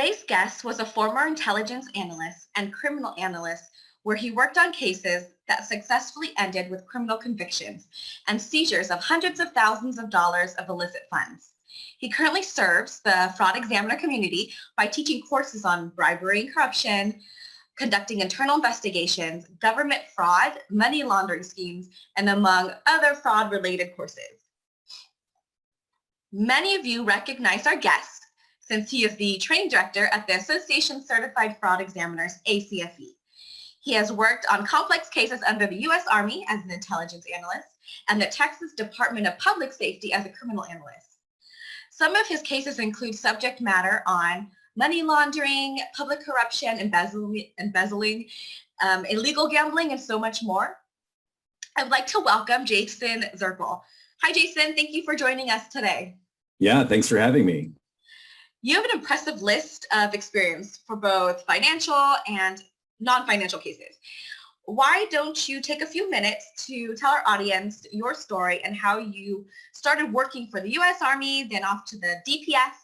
Today's guest was a former intelligence analyst and criminal analyst where he worked on cases that successfully ended with criminal convictions and seizures of hundreds of thousands of dollars of illicit funds. He currently serves the fraud examiner community by teaching courses on bribery and corruption, conducting internal investigations, government fraud, money laundering schemes, and among other fraud-related courses. Many of you recognize our guest since he is the training director at the Association Certified Fraud Examiners, ACFE. He has worked on complex cases under the U.S. Army as an intelligence analyst and the Texas Department of Public Safety as a criminal analyst. Some of his cases include subject matter on money laundering, public corruption, embezzling, illegal gambling, and so much more. I would like to welcome Jason Zirkle. Hi, Jason. Thank you for joining us today. Yeah, thanks for having me. You have an impressive list of experience for both financial and non-financial cases. Why don't you take a few minutes to tell our audience your story and how you started working for the U.S. Army, then off to the DPS,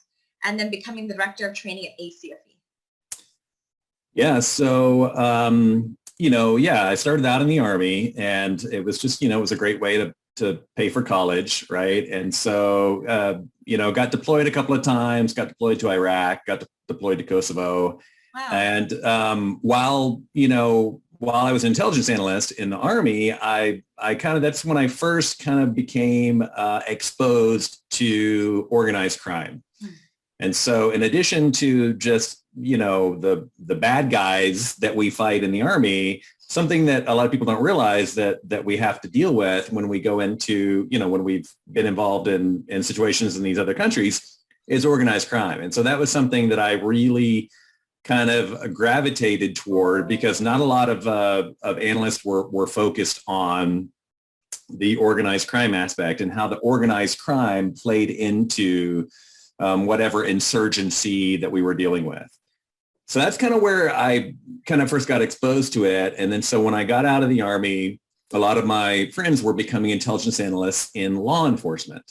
and then becoming the director of training at ACFE? Yeah, so, I started out in the Army, and it was just, it was a great way to pay for college, right? And so, got deployed a couple of times, got deployed to Iraq, got deployed to Kosovo. Wow. And while I was an intelligence analyst in the Army, that's when I first kind of became exposed to organized crime. And so in addition to just, the bad guys that we fight in the Army, something that a lot of people don't realize that we have to deal with when we go into, when we've been involved in situations in these other countries is organized crime. And so that was something that I really kind of gravitated toward because not a lot of analysts were focused on the organized crime aspect and how the organized crime played into whatever insurgency that we were dealing with. So that's kind of where I kind of first got exposed to it. And then so when I got out of the Army, a lot of my friends were becoming intelligence analysts in law enforcement.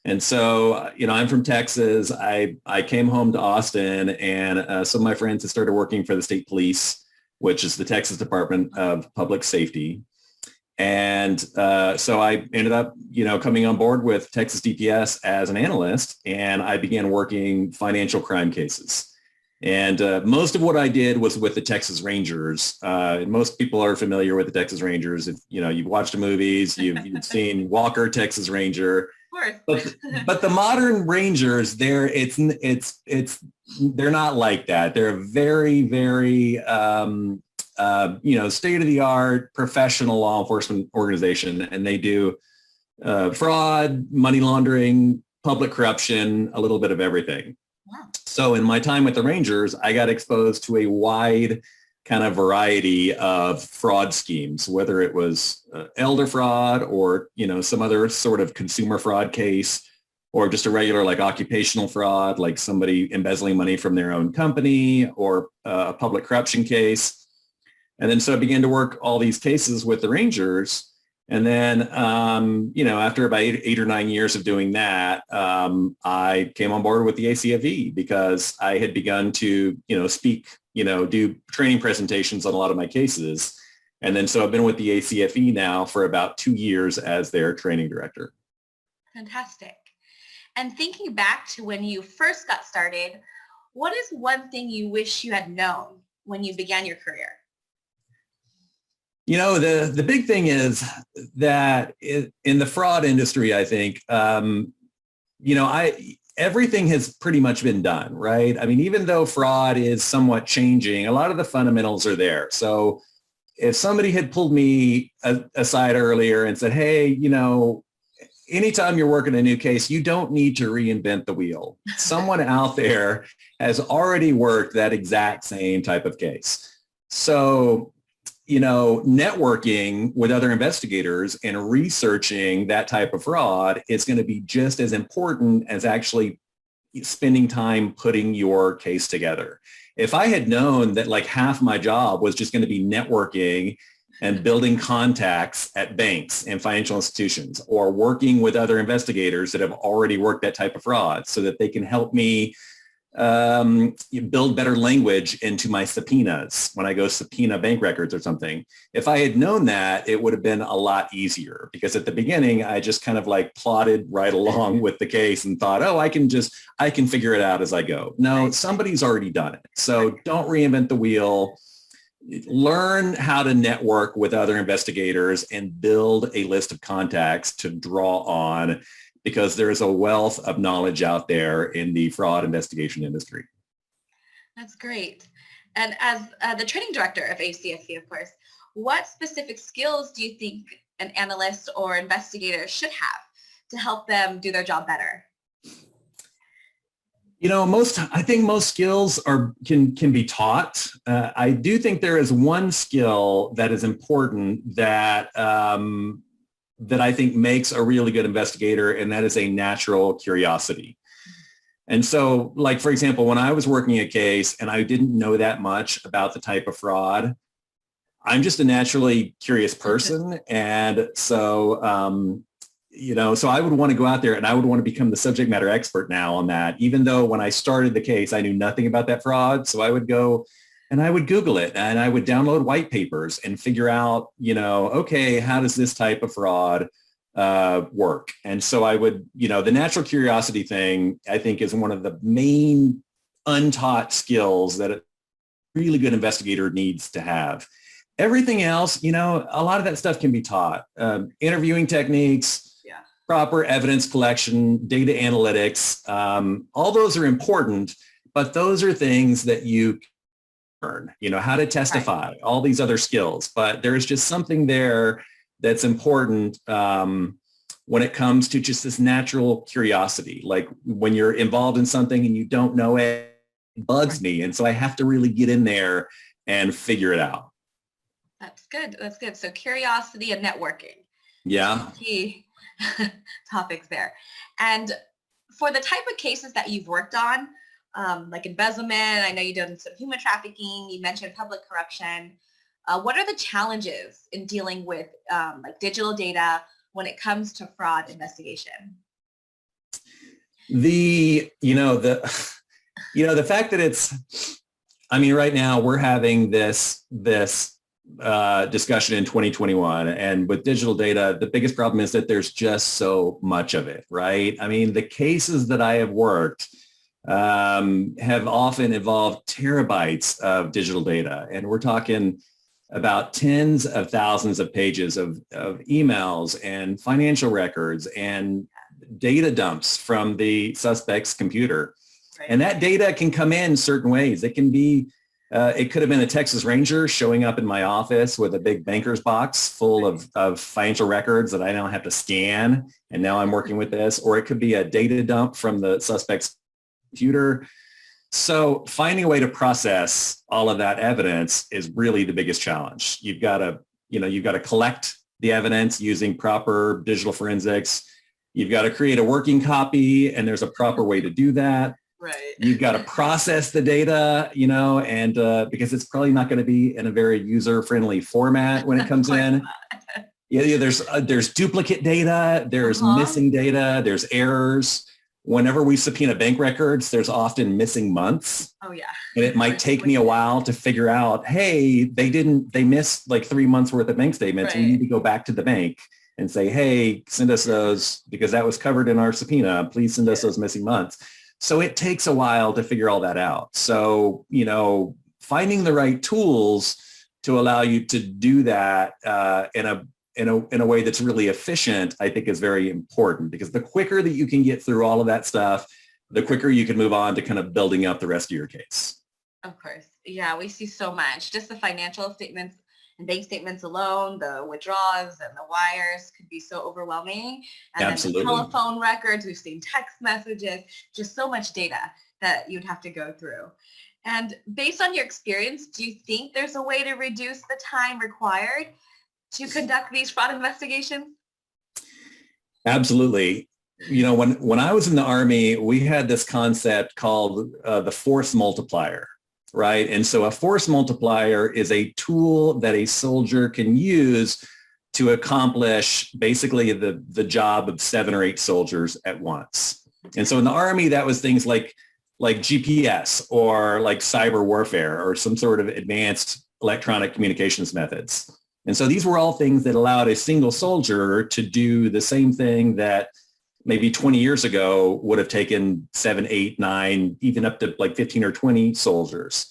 And so, I'm from Texas. I came home to Austin and some of my friends had started working for the state police, which is the Texas Department of Public Safety. And so I ended up, coming on board with Texas DPS as an analyst, and I began working financial crime cases. And most of what I did was with the Texas Rangers. Most people are familiar with the Texas Rangers. If you've watched the movies, you've seen Walker, Texas Ranger. But the modern Rangers, they're not like that. They're a very, very state-of-the-art professional law enforcement organization, and they do fraud, money laundering, public corruption, a little bit of everything. Wow. So in my time with the Rangers, I got exposed to a wide kind of variety of fraud schemes, whether it was elder fraud or, some other sort of consumer fraud case, or just a regular like occupational fraud, like somebody embezzling money from their own company, or a public corruption case. And then so I began to work all these cases with the Rangers. And then, after about eight or 9 years of doing that, I came on board with the ACFE because I had begun to, speak, do training presentations on a lot of my cases. And then so I've been with the ACFE now for about 2 years as their training director. Fantastic. And thinking back to when you first got started, what is one thing you wish you had known when you began your career? The big thing is that in the fraud industry, I think, everything has pretty much been done, right? I mean, even though fraud is somewhat changing, a lot of the fundamentals are there. So if somebody had pulled me aside earlier and said, hey, anytime you're working a new case, you don't need to reinvent the wheel. Someone out there has already worked that exact same type of case. So networking with other investigators and researching that type of fraud is going to be just as important as actually spending time putting your case together. If I had known that like half my job was just going to be networking and building contacts at banks and financial institutions, or working with other investigators that have already worked that type of fraud so that they can help me you build better language into my subpoenas when I go subpoena bank records or something. If I had known that, it would have been a lot easier, because at the beginning, I just kind of like plodded right along with the case and thought, oh, I can figure it out as I go. No, somebody's already done it. So don't reinvent the wheel. Learn how to network with other investigators and build a list of contacts to draw on, because there is a wealth of knowledge out there in the fraud investigation industry. That's great. And as the training director of ACFE, of course, what specific skills do you think an analyst or investigator should have to help them do their job better? You know, I think most skills can be taught. I do think there is one skill that is important that that I think makes a really good investigator, and that is a natural curiosity. And so, like, for example, when I was working a case and I didn't know that much about the type of fraud, I'm just a naturally curious person. And so, you know, so I would want to go out there and I would want to become the subject matter expert now on that, even though when I started the case, I knew nothing about that fraud. So I would go and I would Google it and I would download white papers and figure out, you know, okay, how does this type of fraud work? And so I would, you know, the natural curiosity thing, I think, is one of the main untaught skills that a really good investigator needs to have. Everything else, you know, a lot of that stuff can be taught. Interviewing techniques, proper evidence collection, data analytics, all those are important, but those are things that you learn, you know, how to testify, all these other skills. But there's just something there that's important when it comes to just this natural curiosity. Like when you're involved in something and you don't know it, it bugs me. And so I have to really get in there and figure it out. That's good. That's good. So curiosity and networking. Yeah. Key topics there. And for the type of cases that you've worked on, like embezzlement, I know you've done some human trafficking, you mentioned public corruption. What are the challenges in dealing with like digital data when it comes to fraud investigation? The fact that it's, I mean, right now we're having this discussion in 2021, and with digital data, the biggest problem is that there's just so much of it, right? I mean, the cases that I have worked have often involved terabytes of digital data, and we're talking about tens of thousands of pages of emails and financial records and data dumps from the suspect's computer. Right. And that data can come in certain ways. It can be, it could have been a Texas Ranger showing up in my office with a big banker's box full of financial records that I now have to scan, and now I'm working with this. Or it could be a data dump from the suspect's computer. So finding a way to process all of that evidence is really the biggest challenge. You've got to collect the evidence using proper digital forensics. You've got to create a working copy, and there's a proper way to do that. Right. You've got to process the data, and because it's probably not going to be in a very user-friendly format when it comes in. Yeah, there's duplicate data, there's missing data, there's errors. Whenever we subpoena bank records, there's often missing months. Oh yeah. And it might take me a while to figure out, hey, they missed like 3 months worth of bank statements. Right. We need to go back to the bank and say, hey, send us those because that was covered in our subpoena. Please send us those missing months. So it takes a while to figure all that out. So, finding the right tools to allow you to do that in a way that's really efficient, I think is very important, because the quicker that you can get through all of that stuff, the quicker you can move on to kind of building up the rest of your case. Of course. Yeah, we see so much. Just the financial statements and bank statements alone, the withdrawals and the wires could be so overwhelming. And Absolutely. Then the telephone records, we've seen text messages, just so much data that you'd have to go through. And based on your experience, do you think there's a way to reduce the time required to conduct these fraud investigations? Absolutely. When I was in the Army, we had this concept called the force multiplier, right? And so a force multiplier is a tool that a soldier can use to accomplish basically the job of 7 or 8 soldiers at once. And so in the Army, that was things like like GPS or like cyber warfare or some sort of advanced electronic communications methods. And so these were all things that allowed a single soldier to do the same thing that maybe 20 years ago would have taken 7, 8, 9, even up to like 15 or 20 soldiers.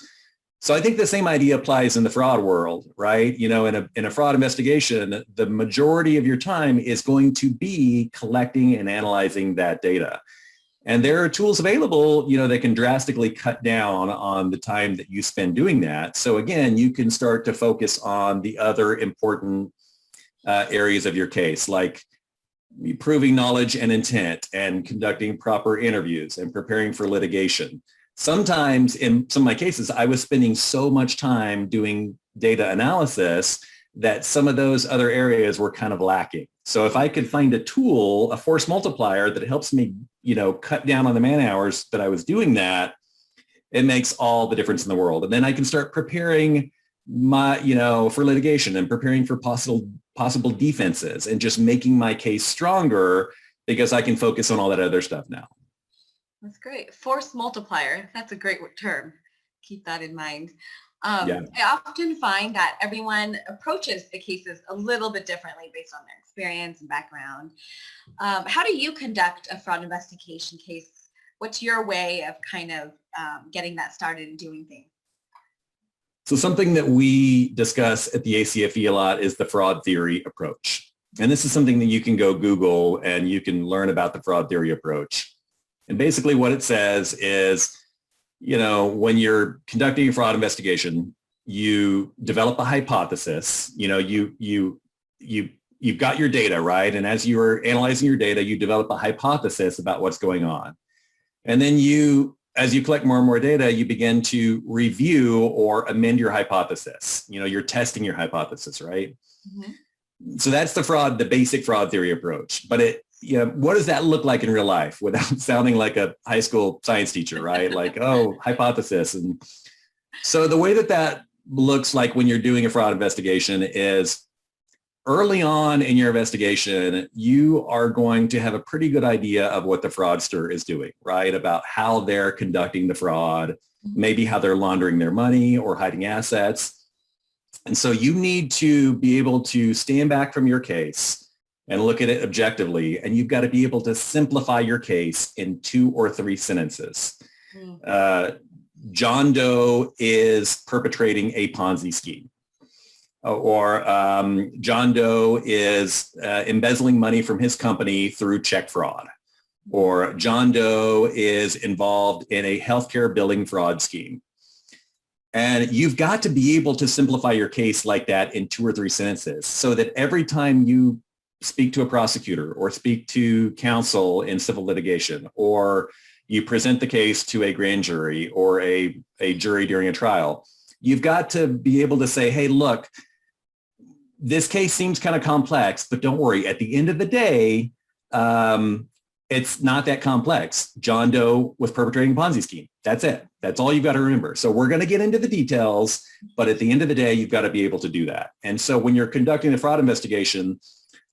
So I think the same idea applies in the fraud world, right? You know, in a fraud investigation, the majority of your time is going to be collecting and analyzing that data. And there are tools available, you know, that can drastically cut down on the time that you spend doing that. So again, you can start to focus on the other important areas of your case, like proving knowledge and intent and conducting proper interviews and preparing for litigation. Sometimes in some of my cases, I was spending so much time doing data analysis that some of those other areas were kind of lacking. So if I could find a tool, a force multiplier that helps me, you know, cut down on the man hours that I was doing that, it makes all the difference in the world. And then I can start preparing my, you know, for litigation and preparing for possible defenses and just making my case stronger because I can focus on all that other stuff now. That's great. Force multiplier. That's a great term. Keep that in mind. Yeah. I often find that everyone approaches the cases a little bit differently based on their experience and background. How do you conduct a fraud investigation case? What's your way of kind of getting that started and doing things? So something that we discuss at the ACFE a lot is the fraud theory approach. And this is something that you can go Google and you can learn about the fraud theory approach. And basically what it says is, you know, when you're conducting a fraud investigation, you develop a hypothesis. You know, you've got your data, right? And as you are analyzing your data, you develop a hypothesis about what's going on. And then as you collect more and more data, you begin to review or amend your hypothesis. You know, you're testing your hypothesis, right? Mm-hmm. So that's the basic fraud theory approach. But you know, what does that look like in real life without sounding like a high school science teacher, right? Like, oh, hypothesis. And so the way that looks like when you're doing a fraud investigation is early on in your investigation, you are going to have a pretty good idea of what the fraudster is doing, right? About how they're conducting the fraud, maybe how they're laundering their money or hiding assets. And so you need to be able to stand back from your case and look at it objectively. And you've got to be able to simplify your case in 2 or 3 sentences. John Doe is perpetrating a Ponzi scheme. Or John Doe is embezzling money from his company through check fraud. Or John Doe is involved in a healthcare billing fraud scheme. And you've got to be able to simplify your case like that in 2 or 3 sentences so that every time you speak to a prosecutor or speak to counsel in civil litigation, or you present the case to a grand jury or a jury during a trial, you've got to be able to say, hey, look, this case seems kind of complex, but don't worry. At the end of the day, it's not that complex. John Doe was perpetrating a Ponzi scheme. That's it. That's all you've got to remember. So we're going to get into the details, but at the end of the day, you've got to be able to do that. And so when you're conducting a fraud investigation,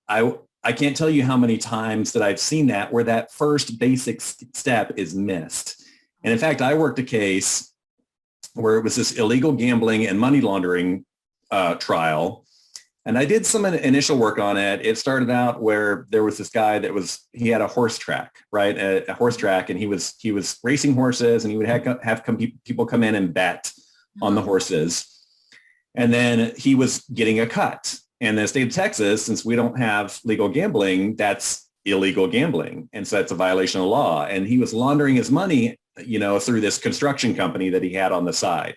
I can't tell you how many times that I've seen that where that first basic step is missed. And in fact, I worked a case where it was this illegal gambling and money laundering trial. And I did some initial work on it. It started out where there was this guy he had a horse track, right? A horse track, and he was racing horses, and he would have people come in and bet on the horses. And then he was getting a cut. And the state of Texas, since we don't have legal gambling, that's illegal gambling. And so that's a violation of law. And he was laundering his money, you know, through this construction company that he had on the side.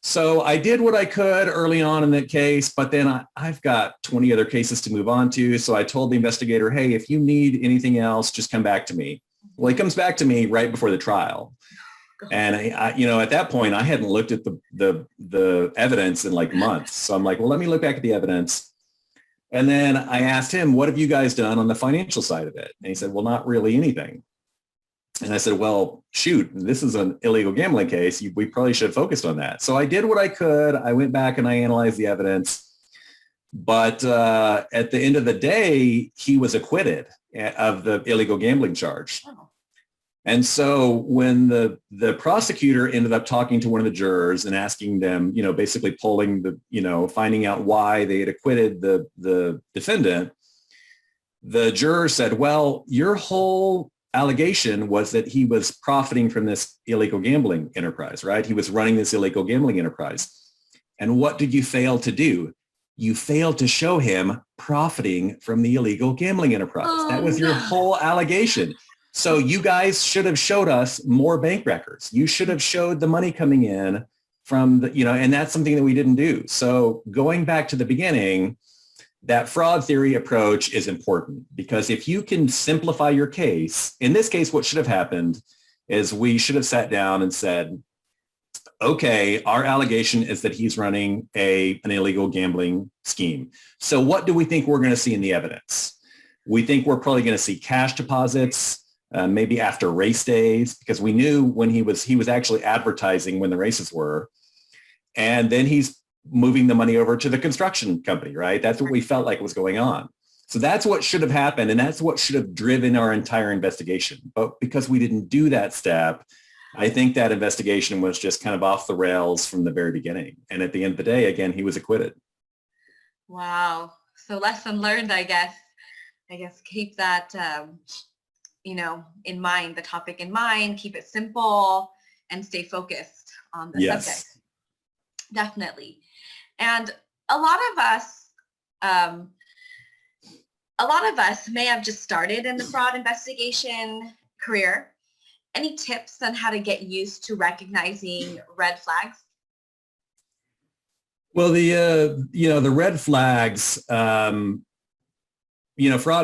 So I did what I could early on in that case, but then I've got 20 other cases to move on to. So I told the investigator, hey, if you need anything else, just come back to me. Well, he comes back to me right before the trial. And I, you know, at that point, I hadn't looked at the evidence in like months. So I'm like, well, let me look back at the evidence. And then I asked him, what have you guys done on the financial side of it? And he said, well, not really anything. And I said, well, shoot, this is an illegal gambling case. We probably should have focused on that. So I did what I could. I went back and I analyzed the evidence. But at the end of the day, he was acquitted of the illegal gambling charge. And so when the prosecutor ended up talking to one of the jurors and asking them, basically polling finding out why they had acquitted the defendant, the juror said, well, your whole allegation was that he was profiting from this illegal gambling enterprise, right? He was running this illegal gambling enterprise. And what did you fail to do? You failed to show him profiting from the illegal gambling enterprise. That was your whole allegation. So you guys should have showed us more bank records. You should have showed the money coming in from the, and that's something that we didn't do. So going back to the beginning, that fraud theory approach is important because if you can simplify your case, in this case, what should have happened is we should have sat down and said, okay, our allegation is that he's running an illegal gambling scheme. So what do we think we're going to see in the evidence? We think we're probably going to see cash deposits, maybe after race days, because we knew when he was actually advertising when the races were. And then he's moving the money over to the construction company, right? That's what we felt like was going on. So that's what should have happened. And that's what should have driven our entire investigation. But because we didn't do that step, I think that investigation was just kind of off the rails from the very beginning. And at the end of the day, again, he was acquitted. Wow. So lesson learned, I guess. Keep that, in mind, the topic in mind, keep it simple and stay focused on the subject. Definitely. And a lot of us may have just started in the fraud investigation career. Any tips on how to get used to recognizing red flags? Well, the red flags, fraud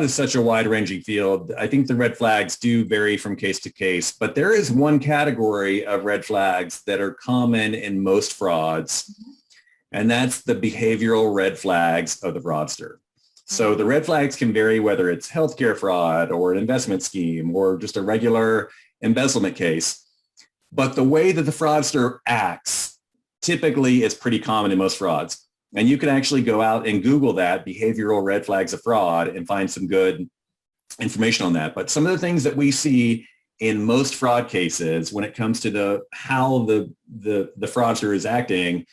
is such a wide-ranging field. I think the red flags do vary from case to case, but there is one category of red flags that are common in most frauds, and that's the behavioral red flags of the fraudster. So the red flags can vary whether it's healthcare fraud or an investment scheme or just a regular embezzlement case. But the way that the fraudster acts typically is pretty common in most frauds. And you can actually go out and Google that, behavioral red flags of fraud, and find some good information on that. But some of the things that we see in most fraud cases when it comes to how the fraudster is acting,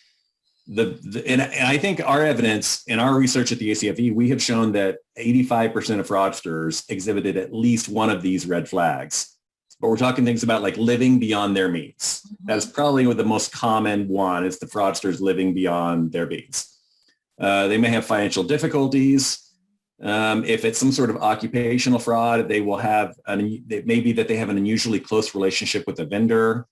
and I think our evidence in our research at the ACFE, we have shown that 85% of fraudsters exhibited at least one of these red flags. But we're talking things about like living beyond their means. That's probably the most common one, is the fraudsters living beyond their means. They may have financial difficulties. If it's some sort of occupational fraud, they will have, it may be that they have an unusually close relationship with a vendor.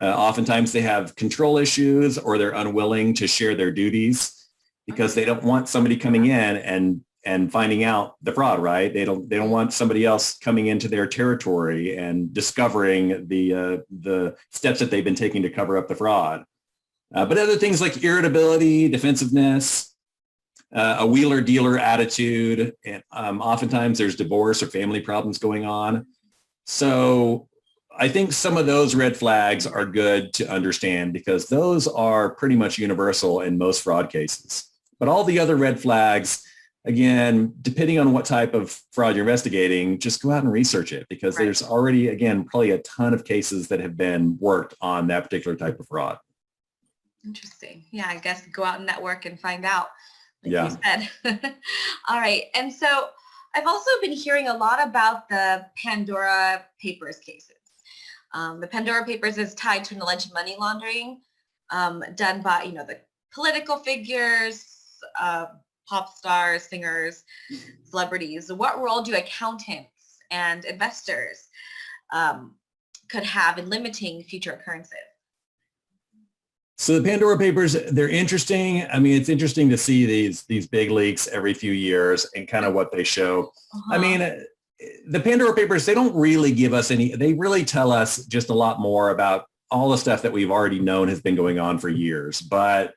Oftentimes they have control issues, or they're unwilling to share their duties because they don't want somebody coming in and finding out the fraud, right? They don't want somebody else coming into their territory and discovering the steps that they've been taking to cover up the fraud. But other things like irritability, defensiveness, a wheeler-dealer attitude, and oftentimes there's divorce or family problems going on. So I think some of those red flags are good to understand because those are pretty much universal in most fraud cases. But all the other red flags, again, depending on what type of fraud you're investigating, just go out and research it because there's already, again, probably a ton of cases that have been worked on that particular type of fraud. Interesting. Yeah, I guess go out and network and find out, like you said. All right. And so I've also been hearing a lot about the Pandora Papers cases. The Pandora Papers is tied to an alleged money laundering done by, the political figures, pop stars, singers, celebrities. What role do accountants and investors could have in limiting future occurrences? So the Pandora Papers, they're interesting. I mean, it's interesting to see these big leaks every few years and kind of what they show. I mean, the Pandora Papers, they don't really give us they really tell us just a lot more about all the stuff that we've already known has been going on for years. But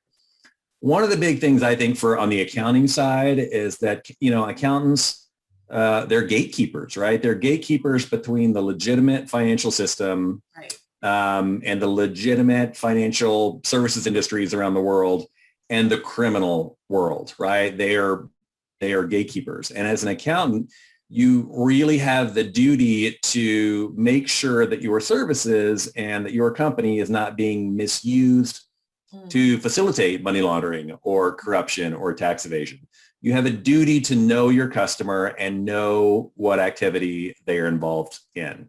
one of the big things I think on the accounting side is that, accountants, they're gatekeepers, right? They're gatekeepers between the legitimate financial system and the legitimate financial services industries around the world and the criminal world, right? They are gatekeepers. And as an accountant, you really have the duty to make sure that your services and that your company is not being misused to facilitate money laundering or corruption or tax evasion. You have a duty to know your customer and know what activity they are involved in.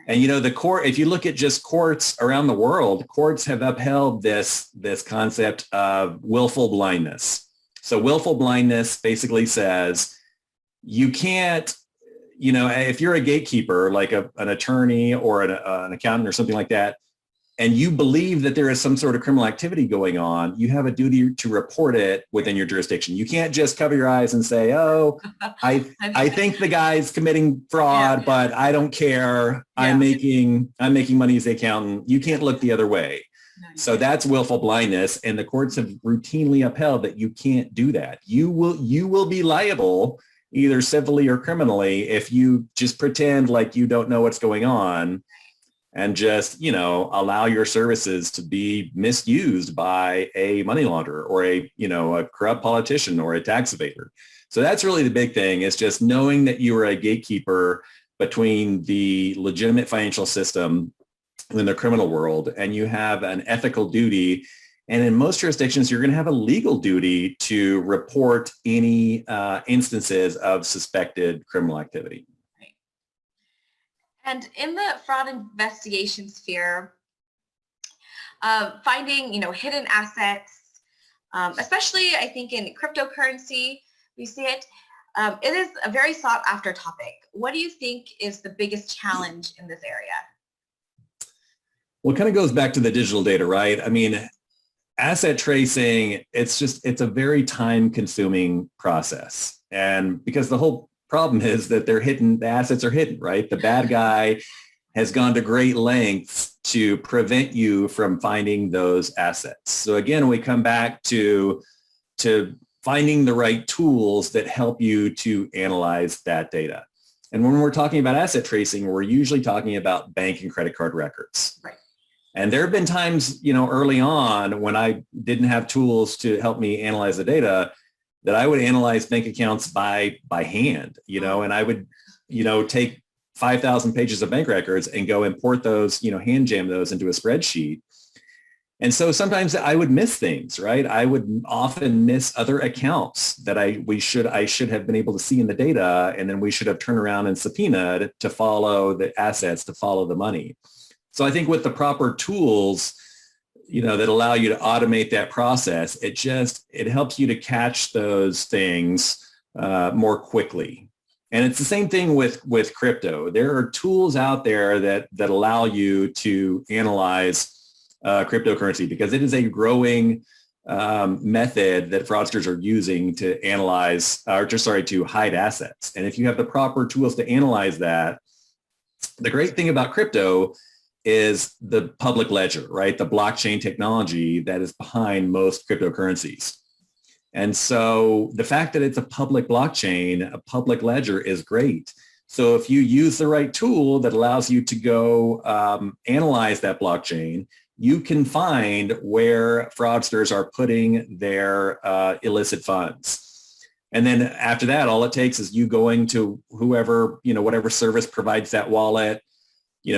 Right. And the court, if you look at just courts around the world, courts have upheld this concept of willful blindness. So willful blindness basically says you can't, if you're a gatekeeper, like an attorney or an accountant or something like that, and you believe that there is some sort of criminal activity going on, you have a duty to report it within your jurisdiction. You can't just cover your eyes and say, oh, I think the guy's committing fraud, but I don't care. I'm making money as the accountant. You can't look the other way. So that's willful blindness, and the courts have routinely upheld that you can't do that. You will be liable either civilly or criminally if you just pretend like you don't know what's going on and just, allow your services to be misused by a money launderer or a corrupt politician or a tax evader. So that's really the big thing, is just knowing that you are a gatekeeper between the legitimate financial system and the criminal world, and you have an ethical duty. And in most jurisdictions, you're going to have a legal duty to report any instances of suspected criminal activity. Right. And in the fraud investigation sphere, finding, hidden assets, especially I think in cryptocurrency, we see it. It is a very sought after topic. What do you think is the biggest challenge in this area? Well, it kind of goes back to the digital data, right? I mean, asset tracing, it's a very time consuming process. And because the whole problem is that they're hidden, the assets are hidden, right? The bad guy has gone to great lengths to prevent you from finding those assets. So again, we come back to finding the right tools that help you to analyze that data. And when we're talking about asset tracing, we're usually talking about bank and credit card records. Right. And there have been times, early on when I didn't have tools to help me analyze the data, that I would analyze bank accounts by hand, and I would, take 5,000 pages of bank records and go import those, hand jam those into a spreadsheet. And so sometimes I would miss things, right? I would often miss other accounts that I should have been able to see in the data, and then we should have turned around and subpoenaed to follow the assets, to follow the money. So I think with the proper tools, that allow you to automate that process, it helps you to catch those things more quickly. And it's the same thing with crypto. There are tools out there that allow you to analyze cryptocurrency, because it is a growing method that fraudsters are using to to hide assets. And if you have the proper tools to analyze that, the great thing about crypto is the public ledger, right? The blockchain technology that is behind most cryptocurrencies. And so the fact that it's a public blockchain, a public ledger, is great. So if you use the right tool that allows you to go analyze that blockchain, you can find where fraudsters are putting their illicit funds. And then after that, all it takes is you going to whoever, whatever service provides that wallet,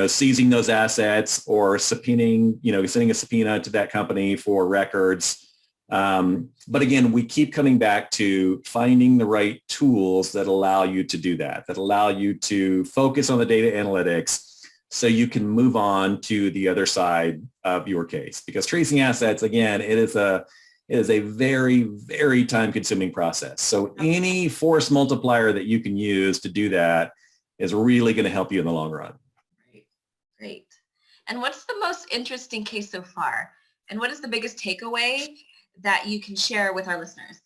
seizing those assets or subpoenaing, sending a subpoena to that company for records. But again, we keep coming back to finding the right tools that allow you to do that allow you to focus on the data analytics so you can move on to the other side of your case. Because tracing assets, again, it is a very, very time-consuming process. So any force multiplier that you can use to do that is really going to help you in the long run. Great. And what's the most interesting case so far? And what is the biggest takeaway that you can share with our listeners?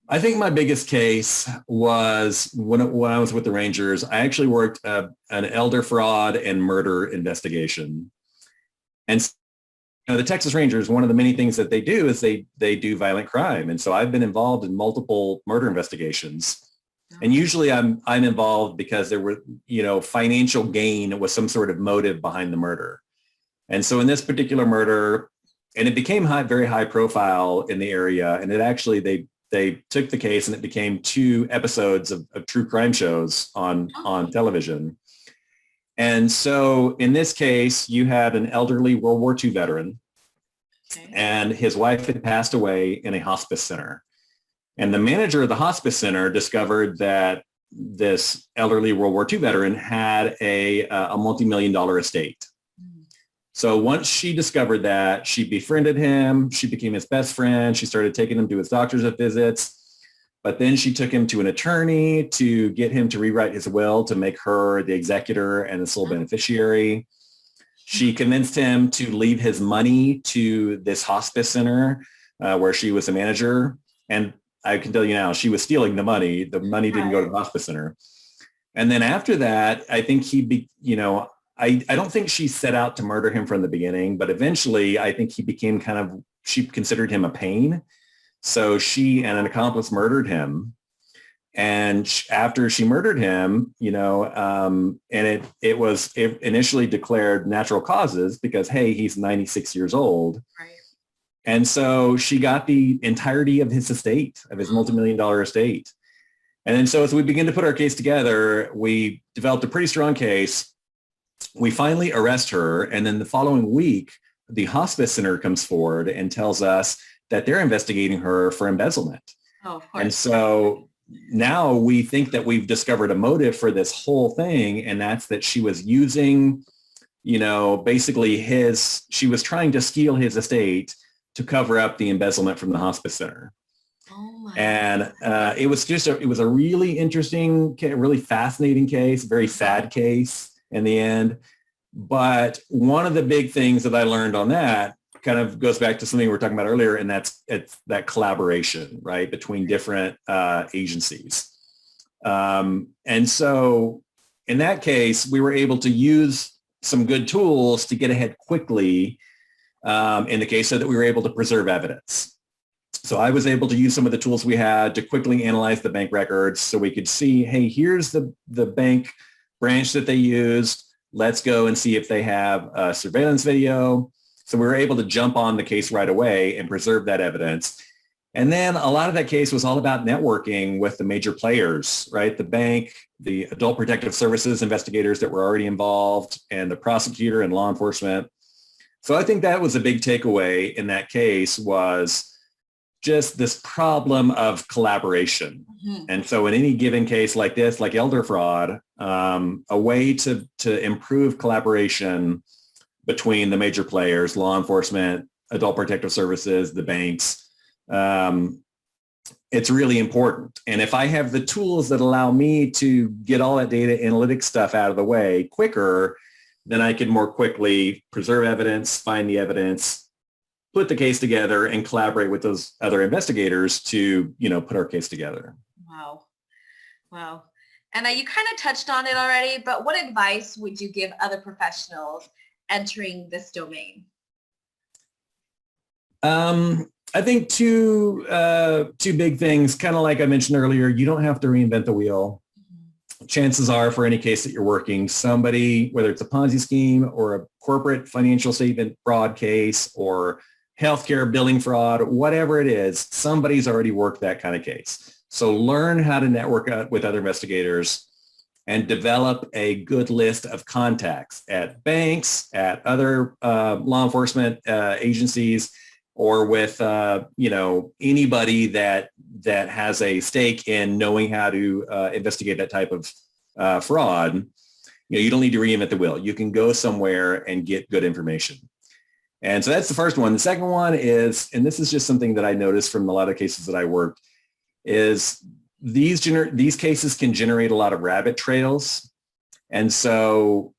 I think my biggest case was when I was with the Rangers. I actually worked an elder fraud and murder investigation. And the Texas Rangers, one of the many things that they do is they do violent crime. And so I've been involved in multiple murder investigations. And usually I'm involved because there were, financial gain was some sort of motive behind the murder. And so in this particular murder, and it became very high profile in the area, and it actually, they took the case and it became 2 episodes of true crime shows on television. And so in this case, you had an elderly World War II veteran, and his wife had passed away in a hospice center. And the manager of the hospice center discovered that this elderly World War II veteran had a multi-million-dollar estate. So once she discovered that, she befriended him. She became his best friend. She started taking him to his doctor's visits. But then she took him to an attorney to get him to rewrite his will to make her the executor and the sole beneficiary. She convinced him to leave his money to this hospice center where she was a manager. And I can tell you now, she was stealing the money. The money didn't go to the hospice center. And then after that, I think I don't think she set out to murder him from the beginning, but eventually I think he became she considered him a pain. So she and an accomplice murdered him. And after she murdered him, and it was initially declared natural causes because, hey, he's 96 years old. Right. And so she got the entirety of his estate, of his multi-million-dollar estate. And then so as we begin to put our case together, we developed a pretty strong case. We finally arrest her. And then the following week, the hospice center comes forward and tells us that they're investigating her for embezzlement. Oh, of course. And so now we think that we've discovered a motive for this whole thing. And that's that she was using, basically she was trying to steal his estate to cover up the embezzlement from the hospice center. Oh my and it was a really interesting, really fascinating case, very sad case in the end. But one of the big things that I learned on that kind of goes back to something we were talking about earlier, and it's that collaboration, right, between different agencies. And so in that case, we were able to use some good tools to get ahead quickly in the case so that we were able to preserve evidence. So I was able to use some of the tools we had to quickly analyze the bank records so we could see, hey, here's the bank branch that they used. Let's go and see if they have a surveillance video. So we were able to jump on the case right away and preserve that evidence. And then a lot of that case was all about networking with the major players, right? The bank, the adult protective services investigators that were already involved, and the prosecutor and law enforcement. So I think that was a big takeaway in that case, was just this problem of collaboration. Mm-hmm. And so in any given case like this, like elder fraud, a way to improve collaboration between the major players, law enforcement, adult protective services, the banks, it's really important. And if I have the tools that allow me to get all that data analytics stuff out of the way quicker, then I can more quickly preserve evidence, find the evidence, put the case together, and collaborate with those other investigators to, put our case together. Wow. And you kind of touched on it already, but what advice would you give other professionals entering this domain? I think two big things, kind of like I mentioned earlier. You don't have to reinvent the wheel. Mm-hmm. Chances are, for any case that you're working, somebody, whether it's a Ponzi scheme or a corporate financial statement fraud case or healthcare billing fraud, whatever it is, somebody's already worked that kind of case. So learn how to network with other investigators and develop a good list of contacts at banks, at other law enforcement agencies, or with anybody that has a stake in knowing how to investigate that type of fraud. You don't need to reinvent the wheel. You can go somewhere and get good information. And so that's the first one. The second one is, and this is just something that I noticed from a lot of cases that I worked, is these cases can generate a lot of rabbit trails. And so,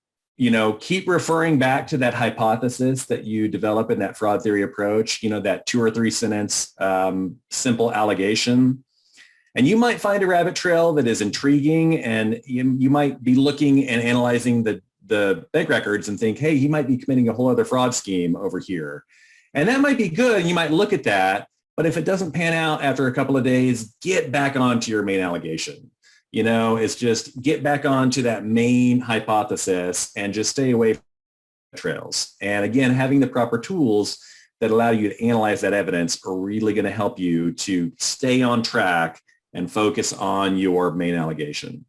keep referring back to that hypothesis that you develop in that fraud theory approach, that 2 or 3 sentence simple allegation. And you might find a rabbit trail that is intriguing, and you might be looking and analyzing the bank records and think, hey, he might be committing a whole other fraud scheme over here. And that might be good, and you might look at that. But if it doesn't pan out after a couple of days, get back onto your main allegation. It's just get back onto that main hypothesis and just stay away from trails. And again, having the proper tools that allow you to analyze that evidence are really going to help you to stay on track and focus on your main allegation.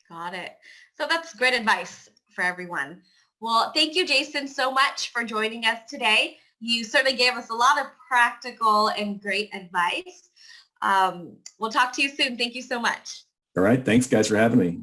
Got it. So that's great advice for everyone. Well, thank you, Jason, so much for joining us today. You certainly gave us a lot of practical and great advice. We'll talk to you soon. Thank you so much. All right. Thanks, guys, for having me.